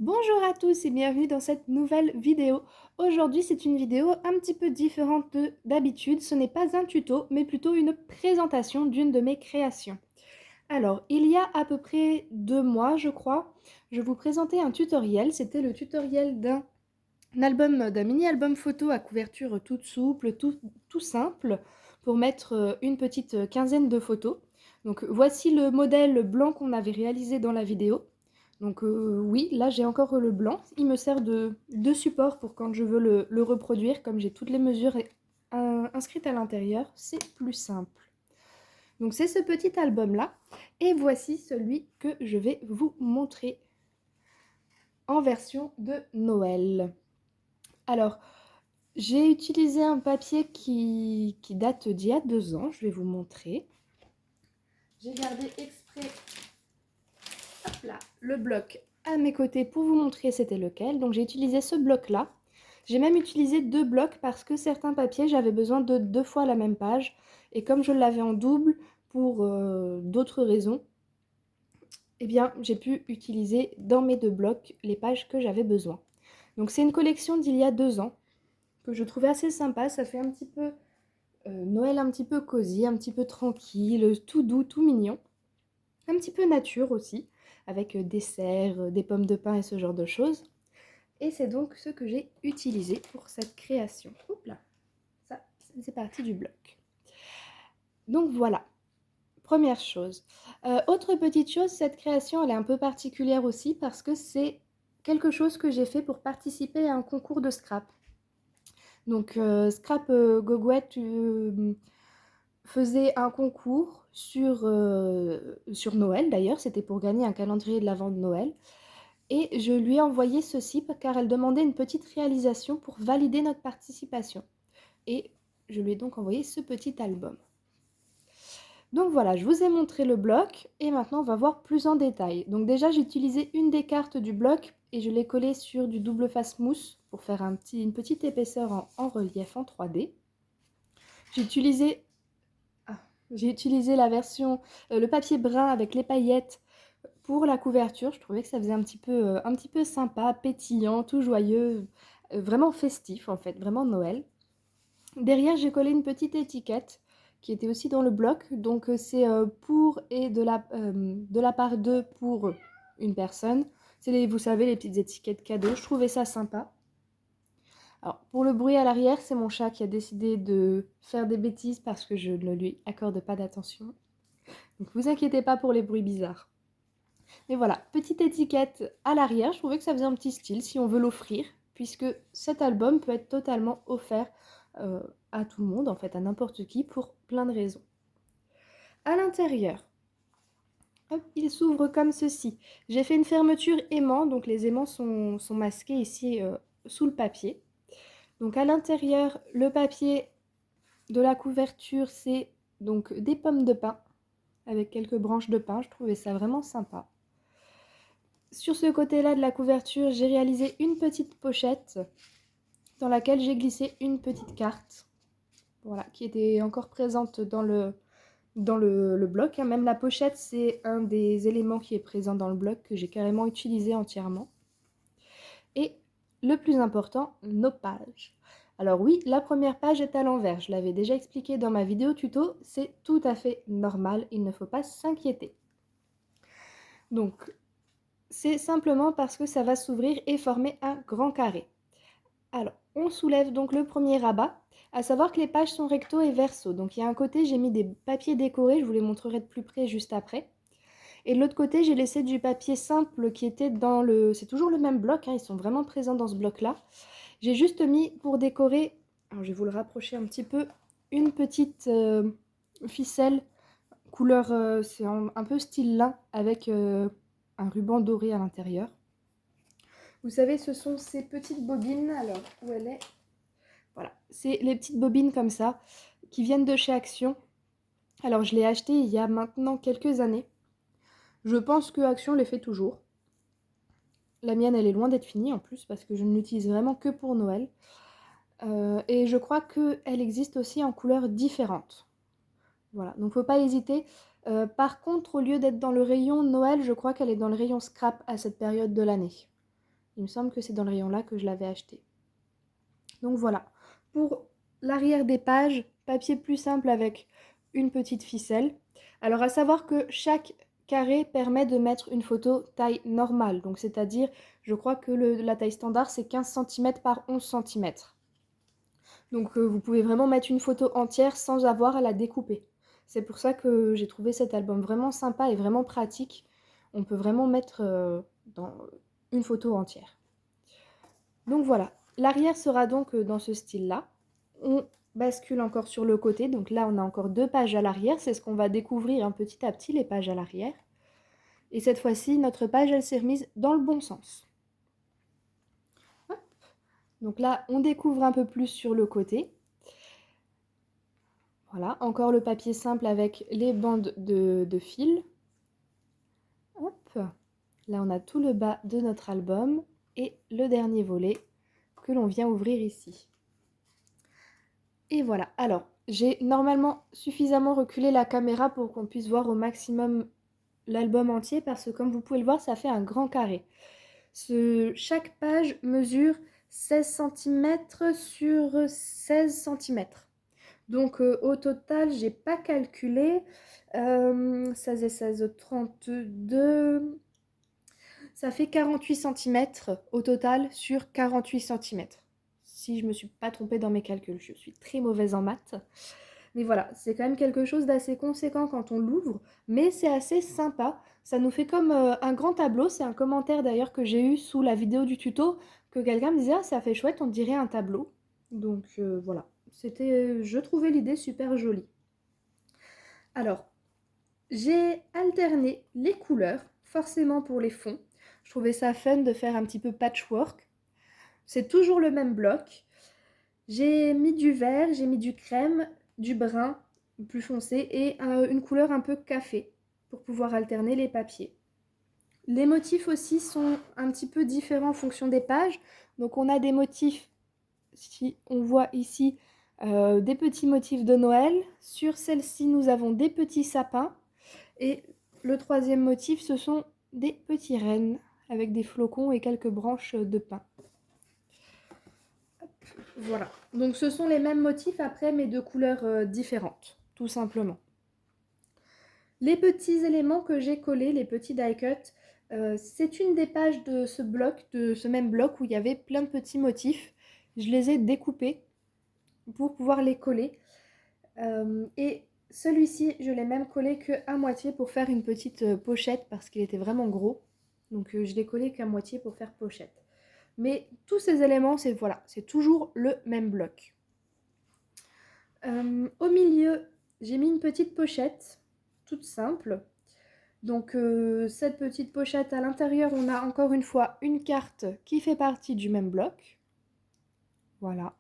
Bonjour à tous et bienvenue dans cette nouvelle vidéo. Aujourd'hui, c'est une vidéo un petit peu différente d'habitude. Ce n'est pas un tuto, mais plutôt une présentation d'une de mes créations. Alors, il y a à peu près 2 mois, je crois, je vous présentais un tutoriel. C'était le tutoriel d'un mini-album photo à couverture toute souple, tout simple, pour mettre une petite quinzaine de photos. Donc, voici le modèle blanc qu'on avait réalisé dans la vidéo. Donc oui, là j'ai encore le blanc. Il me sert de support pour quand je veux le reproduire, comme j'ai toutes les mesures inscrites à l'intérieur, c'est plus simple. Donc c'est ce petit album-là, et voici celui que je vais vous montrer en version de Noël. Alors, j'ai utilisé un papier qui date d'il y a 2 ans, je vais vous montrer. J'ai gardé exprès hop là, le bloc à mes côtés pour vous montrer c'était lequel. Donc j'ai utilisé ce bloc-là. J'ai même utilisé 2 blocs parce que certains papiers, j'avais besoin de 2 fois la même page. Et comme je l'avais en double pour d'autres raisons, eh bien j'ai pu utiliser dans mes 2 blocs les pages que j'avais besoin. Donc c'est une collection d'il y a 2 ans que je trouvais assez sympa. Ça fait un petit peu Noël un petit peu cosy, un petit peu tranquille, tout doux, tout mignon. Un petit peu nature aussi, avec des cerfs, des pommes de pin et ce genre de choses. Et c'est donc ce que j'ai utilisé pour cette création. Oups là, ça, c'est parti du bloc. Donc voilà, première chose. Autre petite chose, cette création, elle est un peu particulière aussi parce que c'est quelque chose que j'ai fait pour participer à un concours de scrap. Donc Scrap Gogouette faisait un concours sur Noël d'ailleurs, c'était pour gagner un calendrier de l'Avent de Noël. Et je lui ai envoyé ceci car elle demandait une petite réalisation pour valider notre participation. Et je lui ai donc envoyé ce petit album. Donc voilà, je vous ai montré le bloc et maintenant on va voir plus en détail. Donc déjà j'ai utilisé une des cartes du bloc et je l'ai collée sur du double face mousse pour faire une petite épaisseur en relief en 3D. J'ai utilisé, j'ai utilisé la version, le papier brun avec les paillettes pour la couverture. Je trouvais que ça faisait un petit peu sympa, pétillant, tout joyeux, vraiment festif en fait, vraiment Noël. Derrière, j'ai collé une petite étiquette qui était aussi dans le bloc. Donc c'est pour et de la part de pour une personne. C'est vous savez, les petites étiquettes cadeaux. Je trouvais ça sympa. Alors pour le bruit à l'arrière, c'est mon chat qui a décidé de faire des bêtises parce que je ne lui accorde pas d'attention. Donc vous inquiétez pas pour les bruits bizarres. Mais voilà, petite étiquette à l'arrière, je trouvais que ça faisait un petit style si on veut l'offrir, puisque cet album peut être totalement offert euh, à tout le monde, en fait à n'importe qui, pour plein de raisons. À l'intérieur, hop, il s'ouvre comme ceci. J'ai fait une fermeture aimant, donc les aimants sont masqués ici sous le papier. Donc à l'intérieur, le papier de la couverture, c'est donc des pommes de pin, avec quelques branches de pin, je trouvais ça vraiment sympa. Sur ce côté-là de la couverture, j'ai réalisé une petite pochette dans laquelle j'ai glissé une petite carte, voilà, qui était encore présente dans le bloc. Même la pochette, c'est un des éléments qui est présent dans le bloc que j'ai carrément utilisé entièrement. Et le plus important, nos pages. Alors oui, la première page est à l'envers. Je l'avais déjà expliqué dans ma vidéo tuto, c'est tout à fait normal, il ne faut pas s'inquiéter. Donc, c'est simplement parce que ça va s'ouvrir et former un grand carré. Alors, on soulève donc le premier rabat, à savoir que les pages sont recto et verso. Donc il y a un côté, j'ai mis des papiers décorés, je vous les montrerai de plus près juste après. Et de l'autre côté, j'ai laissé du papier simple qui était dans le... C'est toujours le même bloc, hein, ils sont vraiment présents dans ce bloc-là. J'ai juste mis pour décorer, alors je vais vous le rapprocher un petit peu, une petite ficelle couleur, c'est un peu style lin, avec un ruban doré à l'intérieur. Vous savez, ce sont ces petites bobines, alors où elle est? Voilà, c'est les petites bobines comme ça, qui viennent de chez Action. Alors je l'ai acheté il y a maintenant quelques années. Je pense que Action les fait toujours. La mienne, elle est loin d'être finie en plus, parce que je ne l'utilise vraiment que pour Noël. Et je crois qu'elle existe aussi en couleurs différentes. Voilà, donc faut pas hésiter. Par contre, au lieu d'être dans le rayon Noël, je crois qu'elle est dans le rayon scrap à cette période de l'année. Il me semble que c'est dans le rayon là que je l'avais acheté. Donc voilà, pour l'arrière des pages, papier plus simple avec une petite ficelle. Alors à savoir que chaque carré permet de mettre une photo taille normale, donc c'est-à-dire, je crois que la taille standard c'est 15 cm par 11 cm. Donc vous pouvez vraiment mettre une photo entière sans avoir à la découper. C'est pour ça que j'ai trouvé cet album vraiment sympa et vraiment pratique. On peut vraiment mettre dans une photo entière. Donc voilà, l'arrière sera donc dans ce style-là. On bascule encore sur le côté, donc là on a encore 2 pages à l'arrière, c'est ce qu'on va découvrir petit à petit, les pages à l'arrière. Et cette fois-ci, notre page, elle s'est remise dans le bon sens. Hop. Donc là, on découvre un peu plus sur le côté. Voilà, encore le papier simple avec les bandes de fil. Hop. Là, on a tout le bas de notre album et le dernier volet que l'on vient ouvrir ici. Et voilà, alors j'ai normalement suffisamment reculé la caméra pour qu'on puisse voir au maximum l'album entier parce que comme vous pouvez le voir, ça fait un grand carré. Chaque page mesure 16 cm sur 16 cm. Donc au total, j'ai pas calculé. 16 et 16, 32. Ça fait 48 cm au total sur 48 cm. Si je me suis pas trompée dans mes calculs, je suis très mauvaise en maths. Mais voilà, c'est quand même quelque chose d'assez conséquent quand on l'ouvre, mais c'est assez sympa. Ça nous fait comme un grand tableau. C'est un commentaire d'ailleurs que j'ai eu sous la vidéo du tuto, que quelqu'un me disait « Ah, ça fait chouette, on dirait un tableau ». Donc voilà, je trouvais l'idée super jolie. Alors, j'ai alterné les couleurs, forcément pour les fonds. Je trouvais ça fun de faire un petit peu patchwork. C'est toujours le même bloc. J'ai mis du vert, j'ai mis du crème, du brun plus foncé et une couleur un peu café pour pouvoir alterner les papiers. Les motifs aussi sont un petit peu différents en fonction des pages. Donc on a des motifs, si on voit ici, des petits motifs de Noël. Sur celle-ci, nous avons des petits sapins. Et le troisième motif, ce sont des petits rennes avec des flocons et quelques branches de pin. Voilà, donc ce sont les mêmes motifs après, mais de couleurs différentes, tout simplement. Les petits éléments que j'ai collés, les petits die cut, c'est une des pages de ce même bloc où il y avait plein de petits motifs. Je les ai découpés pour pouvoir les coller. Et celui-ci, je l'ai même collé qu'à moitié pour faire une petite pochette parce qu'il était vraiment gros. Donc je l'ai collé qu'à moitié pour faire pochette. Mais tous ces éléments, c'est voilà, c'est toujours le même bloc. Au milieu, j'ai mis une petite pochette, toute simple. Donc cette petite pochette, à l'intérieur, on a encore une fois une carte qui fait partie du même bloc. Voilà.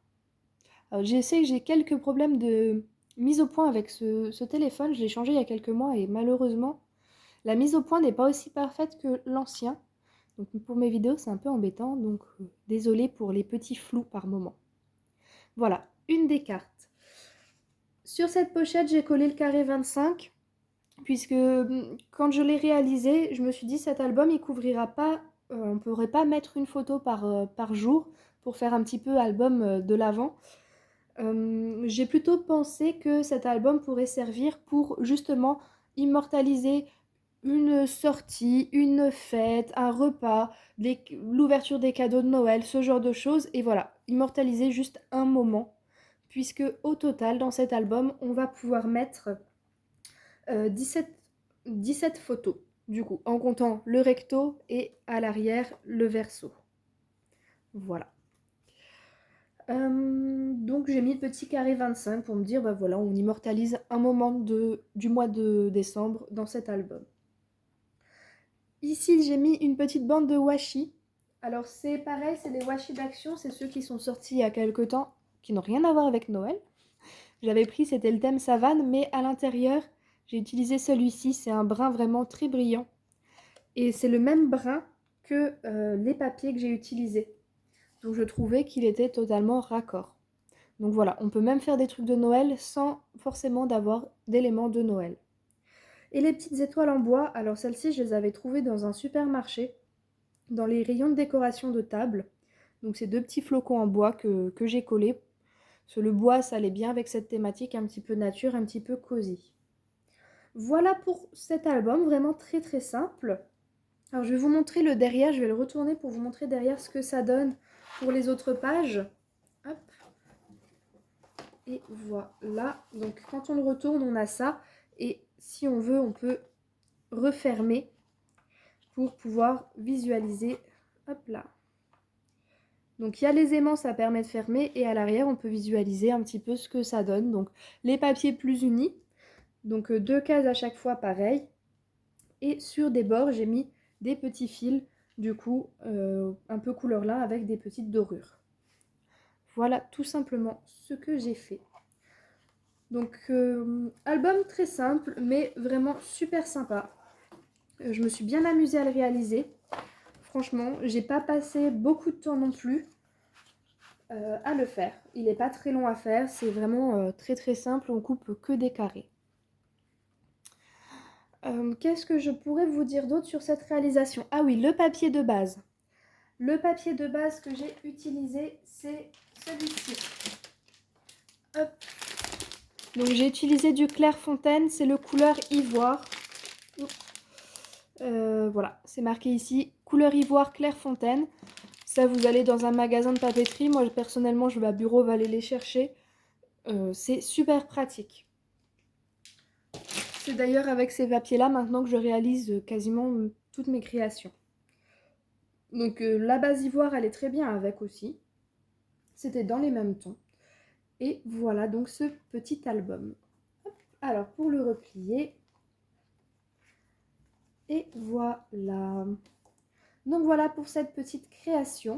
Alors je sais que j'ai quelques problèmes de mise au point avec ce téléphone. Je l'ai changé il y a quelques mois et malheureusement, la mise au point n'est pas aussi parfaite que l'ancien. Donc pour mes vidéos, c'est un peu embêtant. Donc désolée pour les petits flous par moment. Voilà, une des cartes. Sur cette pochette, j'ai collé le carré 25. Puisque quand je l'ai réalisé, je me suis dit cet album il couvrira pas, on ne pourrait pas mettre une photo par jour pour faire un petit peu album de l'Avent. J'ai plutôt pensé que cet album pourrait servir pour justement immortaliser une sortie, une fête, un repas, l'ouverture des cadeaux de Noël, ce genre de choses. Et voilà, immortaliser juste un moment. Puisque au total, dans cet album, on va pouvoir mettre 17 photos, du coup, en comptant le recto et à l'arrière le verso. Voilà. Donc j'ai mis le petit carré 25 pour me dire, bah voilà, on immortalise un moment du mois de décembre dans cet album. Ici, j'ai mis une petite bande de washi. Alors c'est pareil, c'est des washi d'action, c'est ceux qui sont sortis il y a quelques temps, qui n'ont rien à voir avec Noël. J'avais pris, c'était le thème savane, mais à l'intérieur, j'ai utilisé celui-ci, c'est un brun vraiment très brillant. Et c'est le même brun que les papiers que j'ai utilisés. Donc je trouvais qu'il était totalement raccord. Donc voilà, on peut même faire des trucs de Noël sans forcément d'avoir d'éléments de Noël. Et les petites étoiles en bois, alors celles-ci, je les avais trouvées dans un supermarché. dans les rayons de décoration de table. Donc c'est 2 petits flocons en bois que j'ai collés. Parce que le bois, ça allait bien avec cette thématique un petit peu nature, un petit peu cosy. Voilà pour cet album, vraiment très très simple. Alors je vais vous montrer le derrière, je vais le retourner pour vous montrer derrière ce que ça donne pour les autres pages. Hop. Et voilà, donc quand on le retourne, on a ça. Et si on veut, on peut refermer pour pouvoir visualiser. Hop là. Donc il y a les aimants, ça permet de fermer. Et à l'arrière, on peut visualiser un petit peu ce que ça donne. Donc les papiers plus unis. Donc 2 cases à chaque fois, pareil. Et sur des bords, j'ai mis des petits fils, du coup, un peu couleur lin avec des petites dorures. Voilà tout simplement ce que j'ai fait. Donc, album très simple, mais vraiment super sympa. Je me suis bien amusée à le réaliser. Franchement, j'ai pas passé beaucoup de temps non plus à le faire. Il n'est pas très long à faire, c'est vraiment très très simple, on coupe que des carrés. Qu'est-ce que je pourrais vous dire d'autre sur cette réalisation? Ah oui, le papier de base. Le papier de base que j'ai utilisé, c'est celui-ci. Hop. Donc j'ai utilisé du Clairefontaine, c'est le couleur ivoire. Voilà, c'est marqué ici, couleur ivoire Clairefontaine. Ça, vous allez dans un magasin de papeterie. Moi, personnellement, je vais à bureau, va aller les chercher. C'est super pratique. C'est d'ailleurs avec ces papiers-là maintenant que je réalise quasiment toutes mes créations. Donc la base ivoire, elle est très bien avec aussi. C'était dans les mêmes tons. Et voilà donc ce petit album. Hop. Alors pour le replier. Et voilà. Donc voilà pour cette petite création.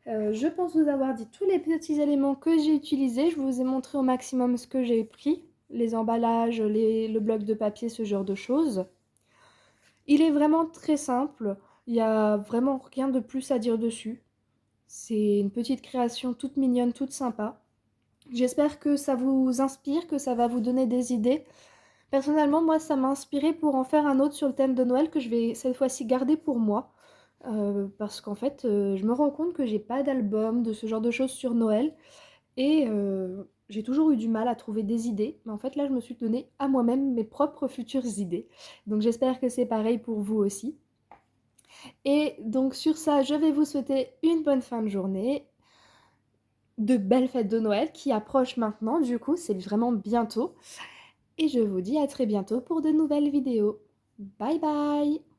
Je pense vous avoir dit tous les petits éléments que j'ai utilisés. Je vous ai montré au maximum ce que j'ai pris. Les emballages, le bloc de papier, ce genre de choses. Il est vraiment très simple. Il n'y a vraiment rien de plus à dire dessus. C'est une petite création toute mignonne, toute sympa. J'espère que ça vous inspire, que ça va vous donner des idées. Personnellement, moi, ça m'a inspiré pour en faire un autre sur le thème de Noël que je vais cette fois-ci garder pour moi. Parce qu'en fait, je me rends compte que j'ai pas d'album, de ce genre de choses sur Noël. Et j'ai toujours eu du mal à trouver des idées. Mais en fait, là, je me suis donné à moi-même mes propres futures idées. Donc j'espère que c'est pareil pour vous aussi. Et donc sur ça, je vais vous souhaiter une bonne fin de journée. De belles fêtes de Noël qui approchent maintenant, du coup, c'est vraiment bientôt. Et je vous dis à très bientôt pour de nouvelles vidéos. Bye bye!